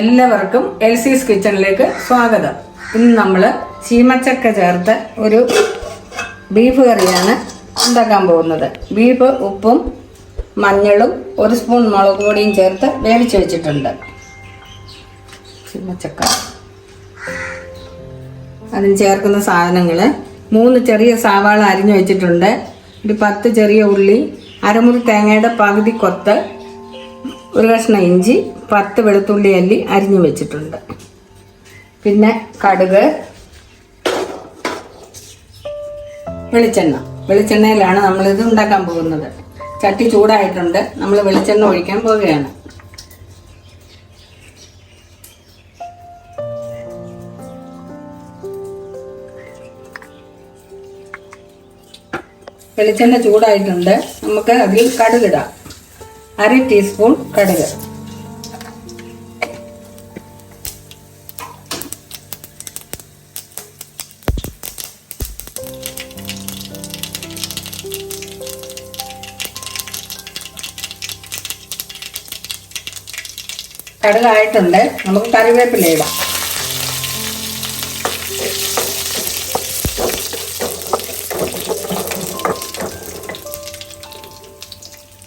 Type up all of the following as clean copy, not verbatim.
എല്ലാവർക്കും എൽസീസ് കിച്ചണിലേക്ക് സ്വാഗതം. ഇന്ന് നമ്മൾ ചീമച്ചക്ക ചേർത്ത് ഒരു ബീഫ് കറിയാണ് ഉണ്ടാക്കാൻ പോകുന്നത്. ബീഫ് ഉപ്പും മഞ്ഞളും ഒരു സ്പൂൺ മുളക് പൊടിയും ചേർത്ത് വേവിച്ച് വെച്ചിട്ടുണ്ട്. ചീമച്ചക്ക അതിന് ചേർക്കുന്ന സാധനങ്ങൾ: 3 ചെറിയ സവാള അരിഞ്ഞു വെച്ചിട്ടുണ്ട്, ഒരു 10 ചെറിയ ഉള്ളി, അരമുറി തേങ്ങയുടെ പകുതി കൊത്ത്, ഒരു കഷ്ണം ഇഞ്ചി, 10 വെളുത്തുള്ളി അല്ലി അരിഞ്ഞു വെച്ചിട്ടുണ്ട്. പിന്നെ കടുക്, വെളിച്ചെണ്ണയിലാണ് നമ്മളിത് ഉണ്ടാക്കാൻ പോകുന്നത്. ചട്ടി ചൂടായിട്ടുണ്ട്, നമ്മൾ വെളിച്ചെണ്ണ ഒഴിക്കാൻ പോവുകയാണ്. വെളിച്ചെണ്ണ ചൂടായിട്ടുണ്ട്, നമുക്ക് അതിൽ കടുകിടാം. 1/2 ടീസ്പൂൺ കടുക്, കടുകായിട്ടുണ്ട്, നമുക്ക് കറിവേപ്പില ഇടാം.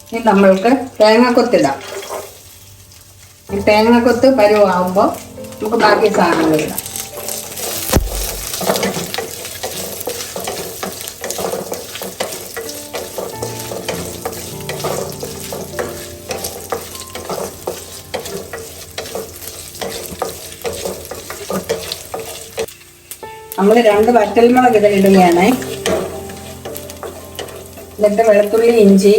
ഇനി നമ്മൾക്ക് തേങ്ങാക്കൊത്തിടാം. ഈ തേങ്ങാക്കൊത്ത് പരുവാകുമ്പോൾ നമുക്ക് ബാക്കി സാധനങ്ങൾ ഇടാം. നമ്മൾ 2 വറ്റൽമുളക് ഇതിലിടുകയാണ്. എന്നിട്ട് വെളുത്തുള്ളി ഇഞ്ചി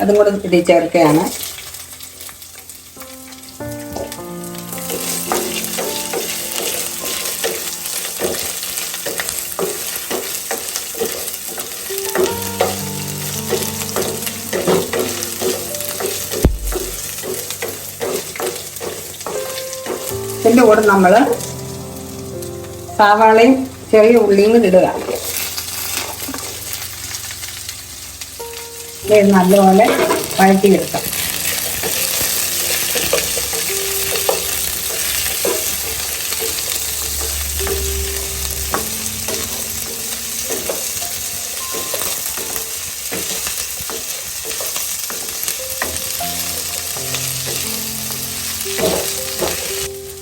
അതും കൂടെ ഇതിൽ ചേർക്കുകയാണ്. ഇതിൻ്റെ കൂടെ നമ്മൾ സവാളയും ചെറിയ ഉള്ളിയും ഇടുക. ഇത് നല്ലപോലെ വഴറ്റിയെടുക്കാം.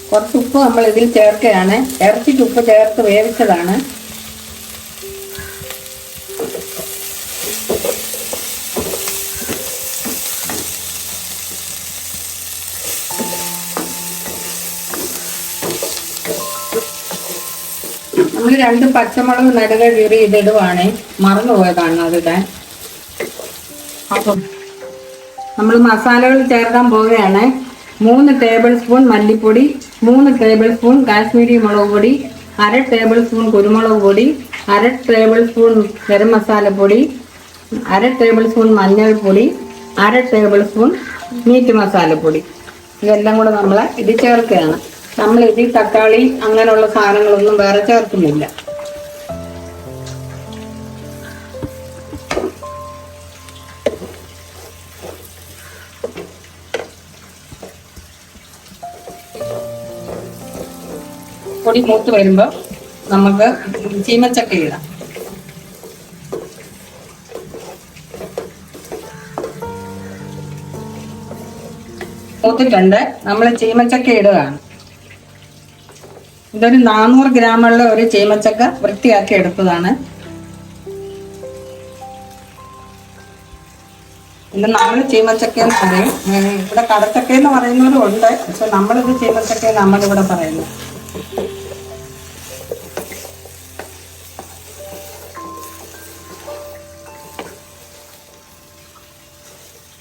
കുറച്ച് ഉപ്പ് നമ്മൾ ഇതിൽ ചേർക്കുകയാണ്. ഇറച്ചിക്ക് ഉപ്പ് ചേർത്ത് വേവിച്ചതാണ്. നമ്മൾ 2 പച്ചമുളക് നടുക കീറി ഇതിടുവാണ്. മറന്നുപോയതാണ് അതിടാൻ. അപ്പം നമ്മൾ മസാലകൾ ചേർക്കാൻ പോവുകയാണ്. 3 ടേബിൾ സ്പൂൺ മല്ലിപ്പൊടി, 3 ടേബിൾ സ്പൂൺ കാശ്മീരി മുളക് പൊടി, 1/2 ടേബിൾ സ്പൂൺ കുരുമുളക് പൊടി, 1/2 ടേബിൾ സ്പൂൺ ഗരം മസാലപ്പൊടി, 1/2 ടേബിൾ സ്പൂൺ മഞ്ഞൾപ്പൊടി, 1/2 ടേബിൾ സ്പൂൺ മീറ്റ് മസാലപ്പൊടി. ഇതെല്ലാം കൂടെ നമ്മൾ ഇത് ചേർക്കുകയാണ്. നമ്മൾ ഇതിൽ തക്കാളി അങ്ങനെയുള്ള സാധനങ്ങളൊന്നും വേറെ ചേർക്കുന്നില്ല. പൊടി മൂത്ത് വരുമ്പോൾ നമുക്ക് ചീമച്ചക്ക ഇടാം. മൂത്തിട്ടുണ്ട്, നമ്മൾ ചീമച്ചക്ക ഇടുകയാണ്. ഇതൊരു 400 ഗ്രാമുള്ള ഒരു ചീമച്ചക്ക വൃത്തിയാക്കി എടുത്തതാണ്. ഇത് നമ്മൾ ചീമച്ചക്ക എന്ന് പറയും. ഇവിടെ കടച്ചക്ക എന്ന് പറയുന്നവരും ഉണ്ട്, പക്ഷെ നമ്മളിത് ചീമച്ചക്ക നമ്മളിവിടെ പറയുന്നു.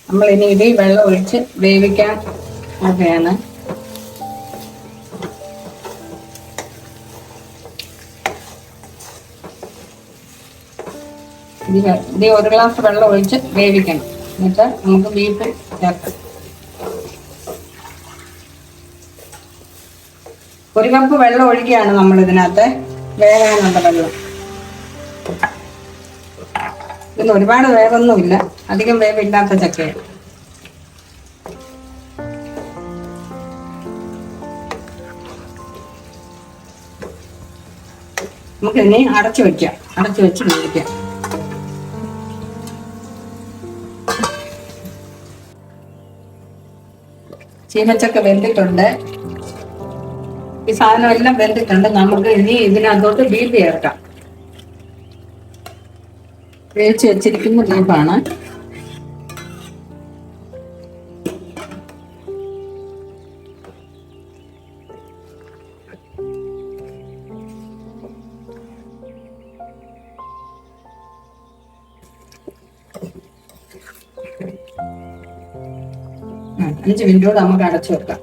നമ്മൾ ഇനി ഇതിൽ വെള്ളം ഒഴിച്ച് വേവിക്കാൻ ഒക്കെയാണ്. ഇത് 1 ഗ്ലാസ് വെള്ളം ഒഴിച്ച് വേവിക്കണം. എന്നിട്ട് നമുക്ക് ബീഫ് ചേർക്കാം. 1 കപ്പ് വെള്ളം ഒഴിക്കുകയാണ് നമ്മൾ ഇതിനകത്ത്. വേകാനുള്ള വെള്ളം. ഇതിന് ഒരുപാട് വേവൊന്നുമില്ല, അധികം വേവില്ലാത്ത ചക്കയാണ്. നമുക്ക് ഇനി അടച്ചു വെക്കാം. അടച്ചു വെച്ച് വേവിക്കാം. ചീമച്ചക്ക വെന്തിട്ടുണ്ട്. ഈ സാധനം എല്ലാം വെന്തിട്ടുണ്ട്. നമുക്ക് ഇനി ഇതിനകത്തോട്ട് ബീഫ് ചേർക്കാം. വേവിച്ച് വെച്ചിരിക്കുന്ന ബീഫാണ്. അഞ്ച് മിനിറ്റോട് നമുക്ക് അടച്ചു വെക്കാം.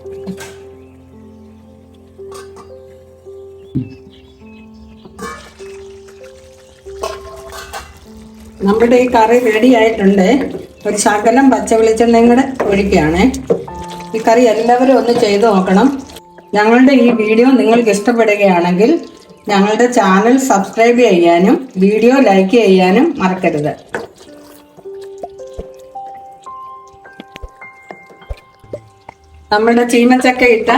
നമ്മുടെ ഈ കറി റെഡി ആയിട്ടുണ്ട്. ഒരു ശകലം പച്ച വെളിച്ചെണ്ണയും കൂടെ ഒഴിക്കുകയാണ്. ഈ കറി എല്ലാവരും ഒന്ന് ചെയ്തു നോക്കണം. ഞങ്ങളുടെ ഈ വീഡിയോ നിങ്ങൾക്ക് ഇഷ്ടപ്പെടുകയാണെങ്കിൽ ഞങ്ങളുടെ ചാനൽ സബ്സ്ക്രൈബ് ചെയ്യാനും വീഡിയോ ലൈക്ക് ചെയ്യാനും മറക്കരുത്. നമ്മുടെ ചീമച്ചക്ക ഇട്ട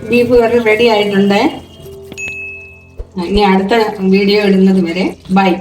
ബീഫ് കറി റെഡി ആയിട്ടുണ്ട്. ഇനി അടുത്ത വീഡിയോ ഇടുന്നത് വരെ ബൈ.